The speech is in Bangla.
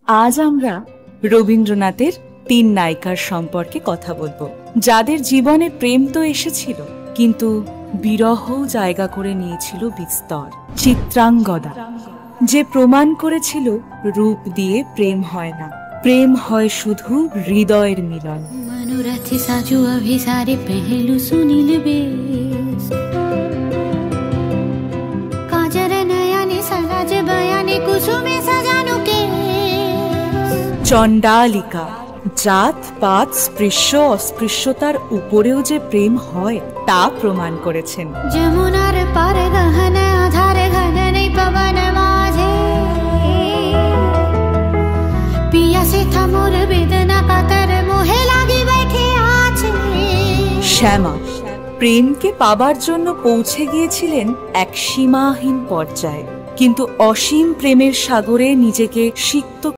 আজ আমরা রবীন্দ্রনাথের ৩ নায়িকার সম্পর্কে কথা বলবো, যাদের জীবনে প্রেম তো এসেছিল, কিন্তু বিরহ জায়গা করে নিয়েছিল বিস্তর। চিত্রাঙ্গদা, যে প্রমাণ করেছিল রূপ দিয়ে প্রেম হয় না, প্রেম হয় শুধু হৃদয়ের মিলন। মনোরথে সাজু অভিসারে পেহেলু সুনীল বেশ, কাজর নয়নে সরাজ বয়ানে কুসুমে সাজানো কেশ। চণ্ডালিকা, জাত পাত স্পৃশ্য অস্পৃশ্যতার উপরেও যে প্রেম হয় তা প্রমাণ করেছেন। যমুনার পার গহন আধার ঘন পবন মাঝে, পিয়াসে থামোর বেদনা কাতর মোহে লাগি बैठे আছে। শ্যামা প্রেমকে পাবার জন্য পৌঁছে গিয়েছিলেন এক সীমাহীন পর্যায়ে, কিন্তু অসীম প্রেমের সাগরে নিজেকে সিক্ত